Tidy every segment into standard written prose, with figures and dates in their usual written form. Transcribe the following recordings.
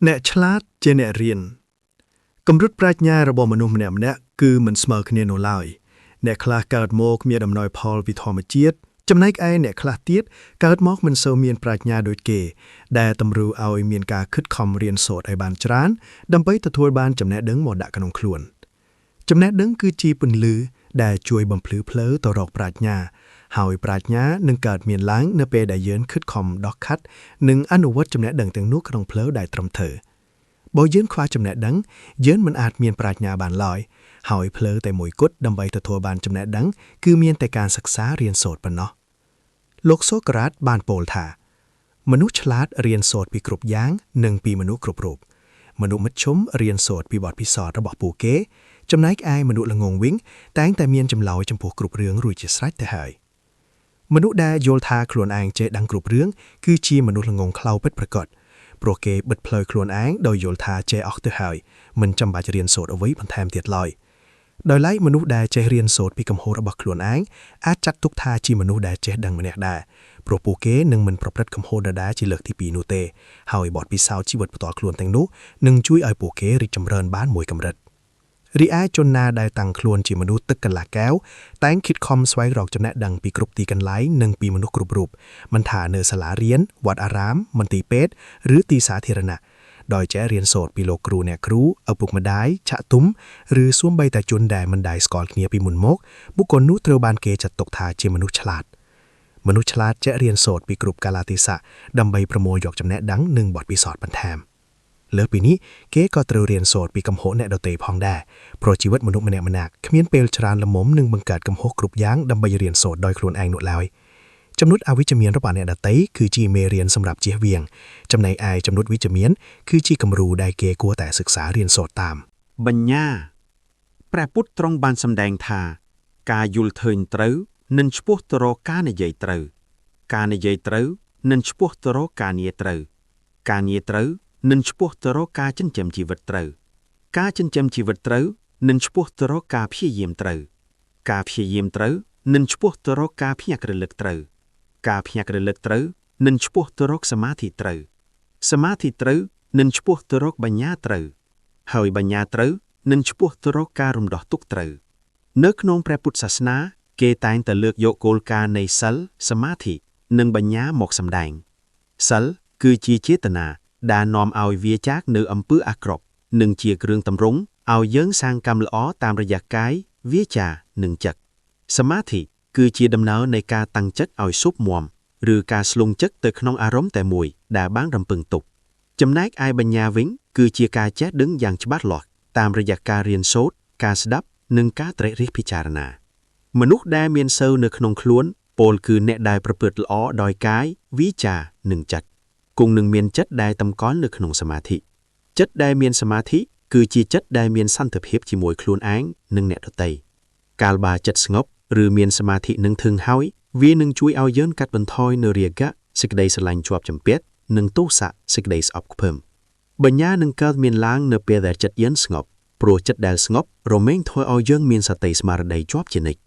អ្នកឆ្លាតជាអ្នករៀនកម្រិតប្រាជ្ញារបស់មនុស្សម្នាក់ៗគឺមិនស្មើគ្នានោះឡើយអ្នកខ្លះកើតមកមានអំណោយផលពីធម្មជាតិចំណែកឯអ្នកខ្លះទៀតកើតមកមិនសូវមានប្រាជ្ញាដូចគេដែលតម្រូវឲ្យមានការខិតខំរៀនសូត្រឲ្យបានច្រើនដើម្បីទទួលបានចំណេះដឹងមកដាក់ក្នុងខ្លួនចំណេះដឹងគឺជាពន្លឺដែលជួយបំភ្លឺផ្លូវទៅរកប្រាជ្ញាហើយប្រាជ្ញានឹងកើតមានឡើងនៅពេលដែលយើងខិតខំដោះខាត់និងអនុវត្តចំណេះដឹងទាំងនោះក្នុងផ្លូវដែលត្រឹមត្រូវបើយើងខ្វះចំណេះដឹងយើងមិនអាចមានប្រាជ្ញាបានឡើយហើយផ្លូវតែមួយគត់ដើម្បីទទួលបានចំណេះដឹងគឺមានតែការសិក្សារៀនសូត្រប៉ុណ្ណោះលោកសូក្រាតបានពោលថាមនុស្សឆ្លាតរៀនសូត្រពីគ្រប់យ៉ាងនិងពីមនុស្សគ្រប់រូបមនុស្សមធ្យមរៀនសូត្រពីបទពិសោធន៍របស់ពួកគេចំណែកឯមនុស្សល្ងងវិញតែងតែមានចម្លើយចំពោះគ្រប់រឿងរួចជាស្រេចទៅហើយមនុស្សដែលយល់ថាខ្លួនឯងចេះដឹងគ្រប់រឿងគឺជាមនុស្សល្ងងខ្លៅពិតប្រាកដព្រោះគេបិទផ្លូវខ្លួនឯងដោយយល់ថាចេះអស់ទៅហើយមិនចាំបាច់រៀនសូត្រអ្វីបន្ថែមទៀតឡើយដោយឡែកមនុស្សដែលចេះរៀនសូត្រពីកំហុសរបស់ខ្លួនឯងអាចចាត់ទុកថាជាមនុស្សដែលចេះដឹងម្នាក់ដែរព្រោះពួកគេនឹងមិនប្រព្រឹត្តកំហុសដដែលជាលើកទី2នោះទេហើយបទពិសោធន៍ជីវិតផ្ទាល់ខ្លួនទាំងនោះនឹងជួយឲ្យពួកគេរីកចម្រើនបានមួយកម្រិតរីឯជនណាដែលតាំងខ្លួនជាមនុស្សទឹកកន្លះកែវតែងខិតខំស្វែងរកចំណេះដឹងពីគ្រប់ទីកន្លែងនិងពីមនុស្សគ្រប់រូបមិនថានៅសាលារៀនវត្តអារាមមន្ទីរពេទ្យឬទីសាធារណៈដោយចេះរៀនសូត្រពីលោកគ្រូអ្នកគ្រូឪពុកម្ដាយឆាក់ទុំឬសូម្បីតែជនដែលមិនដែលស្គាល់គ្នាពីមុនមកបុគ្គលនោះត្រូវបានគេចាត់ទុកថាជាមនុស្សឆ្លាតមនុស្សឆ្លាតចេះរៀនសូត្រពីគ្រប់កាលៈទេសៈដើម្បីប្រមូលយកចំណេះដឹងនិងបទពិសោធន៍បន្ថែមលើពីនេះគេក៏ត្រូវរៀនសូត្រពីកំហុសអ្នកដទៃផងដែរព្រោះជីវិតមនុស្សម្នាក់ៗគ្មានពេលច្រើនល្មមនឹងបង្កើតកំហុសគ្រប់យ៉ាងដើម្បីរៀនសូត្រដោយខ្លួនឯងនោះឡើយចំណុចអវិជ្ជមានរបស់អ្នកដទៃគឺជាមេរៀនសម្រាប់ជៀសវាងចំណែកឯចំណុចវិជ្ជមានគឺជាគំរូដែលគេគួរតែសិក្សារៀនសូត្រតាមបញ្ញាព្រះពុទ្ធទ្រង់បានសម្ដែងថាការយល់ឃើញត្រូវនឹងឆ្ពោះទៅរកការនិយាយត្រូវការនិយាយត្រូវនឹងឆ្ពោះទៅរកការងារត្រូវការងារត្រូវនឹងឆ្ពោះទៅរកការចិញ្ចឹមជីវិតត្រូវការចិញ្ចឹមជីវិតត្រូវនឹងឆ្ពោះទៅរកការព្យាយាមត្រូវការព្យាយាមត្រូវនឹងឆ្ពោះទៅរកការភ្ញាក់រលឹកត្រូវការភ្ញាក់រលឹកត្រូវនឹងឆ្ពោះទៅរកសមាធិត្រូវសមាធិត្រូវនឹងឆ្ពោះទៅរកបញ្ញាត្រូវហើយបញ្ញាត្រូវនឹងឆ្ពោះទៅរកការរំដោះទុក្ខត្រូវនៅក្នុងព្រះពុទ្ធសាសនាគេតែងតែលើកយកគោលការណ៍នៃសិលសមាធិនិងបញ្ញាមកសម្ដែងសិលគឺជាចេតនាដែលនាំឲ្យវាចាកនៅអំពើអាក្រក់និងជាគ្រឿងតម្រង់ឲ្យយើងសាងកម្មល្អតាមរយៈកាយវាចានិងចិត្តសមាធិគឺជាដំណើរនៃការតាំងចិត្តឲ្យស៊ុបមាំឬការស្លង់ចិត្តទៅក្នុងអារម្មណ៍តែមួយដែលបានរំពឹងទុកចំណែកឯបញ្ញាវិញគឺជាការចេះដឹងយ៉ាងច្បាស់លាស់តាមរយៈការរៀនសូត្រការស្ដាប់និងការត្រេករិះពិចារណាមនុស្សដែលមានសិលនៅក្នុងខ្លួនពោលគឺអ្នកដែលប្រព្រឹត្តល្អដោយកាយវាចានិងចិត្តគង់នឹងមានចិត្តដែលតម្កល់នៅក្នុងសមាធិចិត្តដែលមានសមាធិគឺជាចិត្តដែលមានសន្តិភាពជាមួយខ្លួនឯងនិងអ្នកដទៃកាលបើចិត្តស្ងប់ឬមានសមាធិនឹងធឹងហើយវានឹងជួយឲ្យយើងកាត់បន្ថយនៅរាគៈសេចក្តីស្រឡាញ់ជាប់ជំពាក់និងទោសៈសេចក្តីស្អប់ខ្ពើមបញ្ញានឹងកើតមានឡើងនៅពេលដែលចិត្តយើងស្ងប់ព្រោះចិត្តដែលស្ងប់រមែងធ្វើឲ្យយើងមានសតិស្មារតីជាប់ជានិច្ច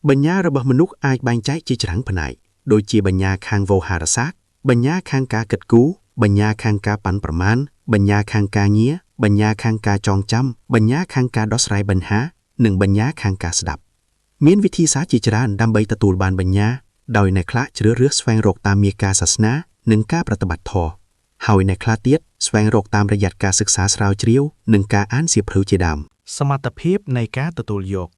បញ្ញារបស់មនុស្សអាចបែងចែកជាច្រើនផ្នែកដូចជាបញ្ញាខាងវោហារសាស្ត្របញ្ញាខាងការគិតគូរបញ្ញាខាងការប៉ាន់ប្រមាណបញ្ញាខាងការងារបញ្ញាខាងការចងចាំបញ្ញាខាងការដោះស្រាយបញ្ហានិងបញ្ញាខាងការស្ដាប់មានវិធីសាស្ត្រជាច្រើនដើម្បីទទួលបានបញ្ញាដោយអ្នកខ្លះជ្រើសរើសស្វែងរកតាមមាគ៌ាសាសនានិងការប្រតិបត្តិធម៌ហើយអ្នកខ្លះទៀតស្វែងរកតាមរយៈការសិក្សាស្រាវជ្រាវនិងការអានសៀវភៅជាដើមសមត្ថភាពនៃការទទួលយក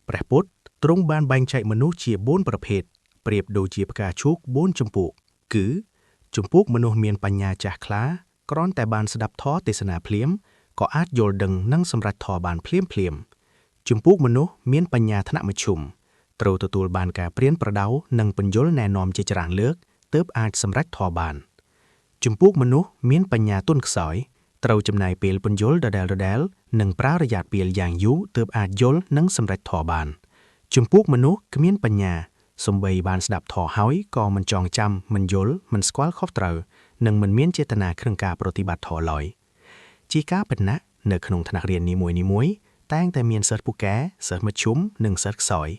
ព្រះពុទ្ធទ្រង់បានបែងចែកមនុស្សជា4ប្រភេទប្រៀបដូចជាផ្កាឈូក4ជំពូកគឺជំពូកមនុស្សមានបញ្ញាចាស់ខ្លាគ្រាន់តែបានស្ដាប់ធម៌ទេសនាភ្លាមក៏អាចយល់ដឹងនិងសម្រេចធម៌បានភ្លាមជំពូកមនុស្សមានបញ្ញាថ្នាក់មធ្យមត្រូវទទួលបានការព្រានប្រដៅនិងពន្យល់ណែនាំជាច្រើនលើកទើបអាចសម្រេចធម៌បានជំពូកមនុស្សមានបញ្ញាទន់ខ្សោយត្រូវចំណាយពេលពន្យល់ដដែលនិងប្រើរយៈពេលយ៉ាងយូរទើបអាចយល់និងសម្រេចធម៌បានជំពូកមនុស្សគ្មានបញ្ញាសូម្បីបានស្ដាប់ធម៌ហើយក៏មិនចងចាំមិនយល់មិនស្គាល់ខុសត្រូវនិងមិនមានចេតនាក្នុងការប្រតិបត្តិធម៌ឡើយជាការពិតណាស់នៅក្នុងថ្នាក់រៀននីមួយៗតែងតែមានសិស្សពូកែសិស្សមធ្យមនិងសិស្សខ្សោយ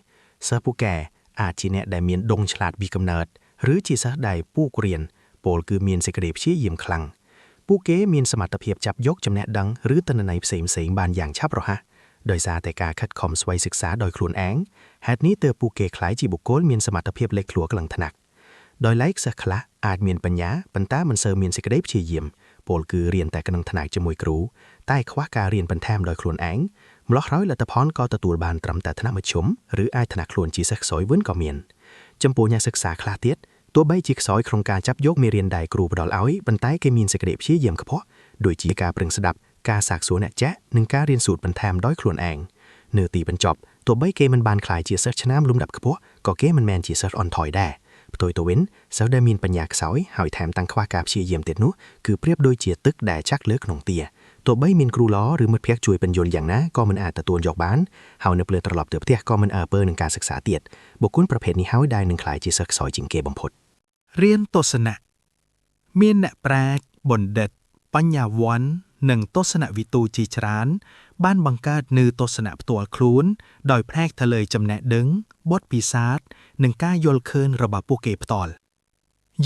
សិស្សពូកែអាចជាអ្នកដែលមានដុងឆ្លាតពីកំណើតឬជាសិស្សដែលពូករៀនពោលគឺមានសេចក្តីព្យាយាមខ្លាំង ពួកគេមានសមត្ថភាពចាប់យកចំណេះដឹងឬទិន្នន័យផ្សេងៗបានយ៉ាងឆាប់រហ័សដោយសារតែការខិតខំស្វ័យសិក្សាដោយខ្លួនឯងហេតុនេះទើបពួកគេក្លាយជាបុគ្គលមានសមត្ថភាពលេចធ្លោខ្លាំងថ្នាក់ដោយឡែកសិស្សខ្លះអាចមានបញ្ញាប៉ុន្តែមិនសូវមានសេចក្តីព្យាយាមពលគឺរៀនតែក្នុងថ្នាក់ជាមួយគ្រូតែខ្វះការរៀនបន្ថែមដោយខ្លួនឯងម្ល៉េះហើយលទ្ធផលក៏ទទួលបានត្រឹមតែថ្នាក់មធ្យមឬអាចថ្នាក់ខ្លួនជាសិស្សខ្សោយវិញក៏មានចំពោះអ្នកសិក្សាខ្លះទៀតទោះបីជាខ្សោយក្នុងការចាប់យកមេរៀនដែលគ្រូផ្ដល់ឲ្យប៉ុន្តែគេមានសេចក្តីព្យាយាមខ្ពស់ដូចជាការប្រឹងស្ដាប់ការសាកសួរអ្នកចាស់និងការរៀនសូត្របន្ថែមដោយខ្លួនឯងនៅទីបញ្ចប់ទោះបីគេមិនបានក្លាយជាសិស្សឆ្នើមលំដាប់ខ្ពស់ក៏គេមិនមែនជាសិស្សអន់ថយដែរផ្ទុយទៅវិញសិស្សដែលមានបញ្ញាខ្សោយហើយថែមទាំងខ្វះការព្យាយាមទៀតនោះគឺប្រៀបដូចជាទឹកដែលចាក់លើក្នុងទាទោះបីមានគ្រូល្អឬមិត្តភក្តិជួយបញ្យល់យ៉ាងណាក៏មិនអាចទទួលយកបានហើយនៅពេលត្រឡប់ទៅផ្ទះក៏មិនអើពើនឹងការសិក្សាទៀតបុគ្គលប្រភេទនេះហើយដែលនឹងក្លាយជាសិស្សខ្សោយជាងគេបំផុតរៀនទស្សនៈមានអ្នកប្រាជ្ញបណ្ឌិតបញ្ញាវន្តនិងទស្សនវិទូជាច្រើនបានបង្កើតនូវទស្សនៈផ្ទាល់ខ្លួនដោយផ្នែកទៅលើចំណេះដឹងបទពិសោធន៍និងការយល់ឃើញរបស់ពួកគេផ្ទាល់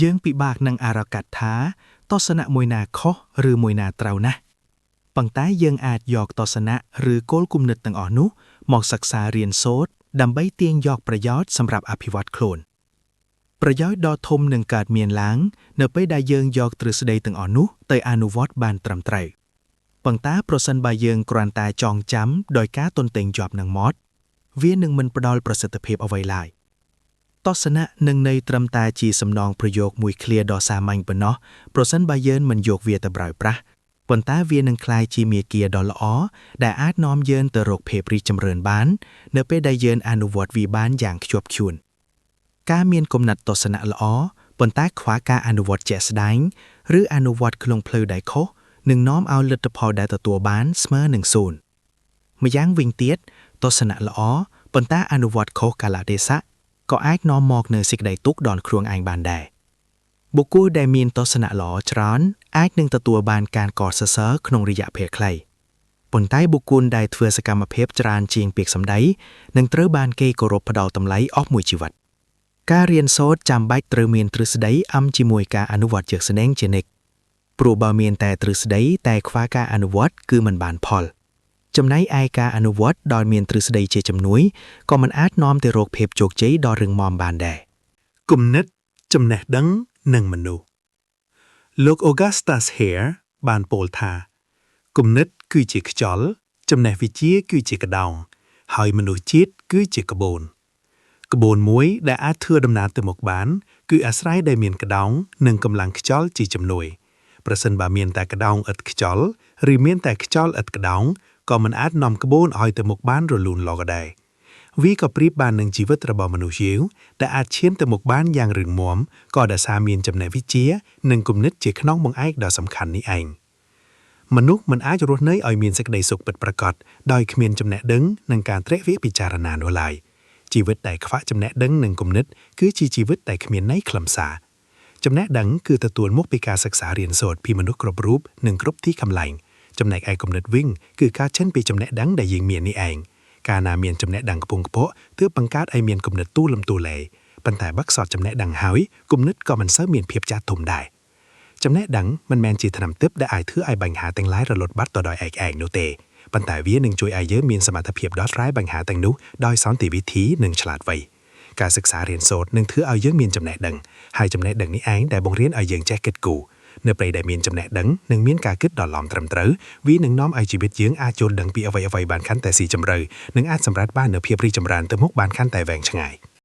យើងពិបាកនឹងអារកាត់ថាទស្សនៈមួយណាខុសឬមួយណាត្រូវណាស់ប៉ុន្តែយើងអាចយកទស្សនៈឬគោលគំនិតទាំងអស់នោះមកសិក្សារៀនសូត្រដើម្បីទាញយកប្រយោជន៍សម្រាប់អភិវឌ្ឍខ្លួនប្រយោជន៍ដ៏ធំនឹងកើតមានឡើងនៅពេលដែលយើងយកទ្រឹស្ដីទាំងអស់នោះទៅអនុវត្តបានត្រឹមត្រូវប៉ុន្តែប្រសិនបើយើងគ្រាន់តែចងចាំដោយការទន្ទេញជាប់នឹងមាត់វានឹងមិនផ្ដល់ប្រសិទ្ធភាពអ្វីឡើយទស្សនៈនឹងនៅត្រឹមតែជាសំណងប្រយោគមួយឃ្លាដ៏សាមញ្ញប៉ុណ្ណោះប្រសិនបើយើងមិនយកវាទៅប្រើប្រាស់ប៉ុន្តែវានឹងក្លាយជាមាគ៌ាដ៏ល្អដែលអាចនាំយើងទៅរកភាពរីកចម្រើនបាននៅពេលដែលយើងអនុវត្តវាបានយ៉ាងខ្ជាប់ខ្ជួនការមានគំនិតទស្សនៈល្អប៉ុន្តែខ្វះការអនុវត្តជាក់ស្ដែងឬអនុវត្តក្នុងផ្លូវដែលខុសនឹងនាំឲ្យលទ្ធផលដែលទទួលបានស្មើនឹង0ម្យ៉ាងវិញទៀតទស្សនៈល្អប៉ុន្តែអនុវត្តខុសកាលៈទេសៈក៏អាចនាំមកនូវសេចក្តីទុក្ខដល់ខ្លួនឯងបានដែរបុគ្គលដែលមានទស្សនៈល្អច្រើនអាចនឹងទទួលបានការកោតសរសើរក្នុងរយៈពេលខ្លីប៉ុន្តែបុគ្គលដែលធ្វើសកម្មភាពច្រើនជាងពាក្យសម្ដីនឹងត្រូវបានគេគោរពផ្ដល់តម្លៃអស់មួយជីវិតការរៀនសូត្រចាំបាច់ត្រូវមានទ្រឹស្ដីជាមួយការអនុវត្តជាក់ស្ដែងជានិច្ចព្រោះបើមានតែទ្រឹស្ដីតែខ្វះការអនុវត្តគឺមិនបានផលចំណែកឯការអនុវត្តដោយមានទ្រឹស្ដីជាជំនួយក៏មិនអាចនាំទៅរកភាពជោគជ័យដ៏រឹងមាំបានដែរគំនិតចំណេះដឹងនិងមនុស្សលោក Augustus Hare បានពោលថាគំនិតគឺជាខ្យល់ចំណេះវិជ្ជាគឺជាក្តោងហើយមនុស្សជាតិគឺជាក្បូនមួយដែលអាចធ្វើដំណើរទៅមុខបានគឺអាស្រ័យដែលមានក្តោងនិងកម្លាំងខ្យល់ជាជំនួយប្រសិនបើមានតែក្តោងឥតខ្យល់ឬមានតែខ្យល់ឥតក្តោងក៏មិនអាចនាំក្បូនឲ្យទៅមុខបានរលូនល្អក៏ដែរវាក៏ប្រៀបបាននឹងជីវិតរបស់មនុស្សយើងដែលអាចឈានទៅមុខបានយ៉ាងរឹងមាំក៏ដោយសារមានចំណេះវិជ្ជានិងគំនិតជាខ្នងបង្អែកដ៏សំខាន់នេះឯងមនុស្សមិនអាចរស់នៅឲ្យមានសេចក្តីសុខពិតប្រាកដដោយគ្មានចំណេះដឹងនិងការត្រេះរិះពិចារណានោះឡើយជីវិតដែលខ្វះចំណេះដឹងនិងគំនិតគឺជាជីវិតដែលគ្មានន័យខ្លឹមសារចំណេះដឹងគឺទទួលមកពីការសិក្សារៀនសូត្រពីមនុស្សគ្រប់រូបនិងគ្រប់ទីកន្លែងចំណែកឯគំនិតវិញគឺការចេញពីចំណេះដឹងដែលយើងមាននេះឯងកាលណាមានចំណេះដឹងខ្ពង់ខ្ពស់ទើបបង្កើតឲ្យមានគំនិតទូលំទូលាយប៉ុន្តែបើខ្សត់ចំណេះដឹងហើយគំនិតក៏មិនសូវមានភាពចាស់ទុំដែរចំណេះដឹងមិនមែនជាថ្នាំទិព្វដែលអាចធ្វើឲ្យបញ្ហាទាំងឡាយរលត់បាត់ទៅដោយឯកឯងនោះទេប៉ុន្តែវានឹងជួយឲ្យយើងមានសមត្ថភាពដោះស្រាយបញ្ហាទាំងនោះដោយសន្តិវិធីនិងឆ្លាតវៃការសិក្សារៀនសូត្រនឹងធ្វើឲ្យយើងមានចំណេះដឹងហើយចំណេះដឹងនេះឯងដែលបង្រៀនឲ្យយើងចេះគិតគូរនៅពេលដែលមានចំណេះដឹងនិងមានការគិតដ៏ឡំត្រឹមត្រូវវានឹងនាំឲ្យជីវិតយើងអាចយល់ដឹងពីអ្វីៗបានកាន់តែស៊ីជម្រៅនិងអាចសម្រេចបាននូវភាពរីកចម្រើនទៅមុខបានកាន់តែវែងឆ្ងាយ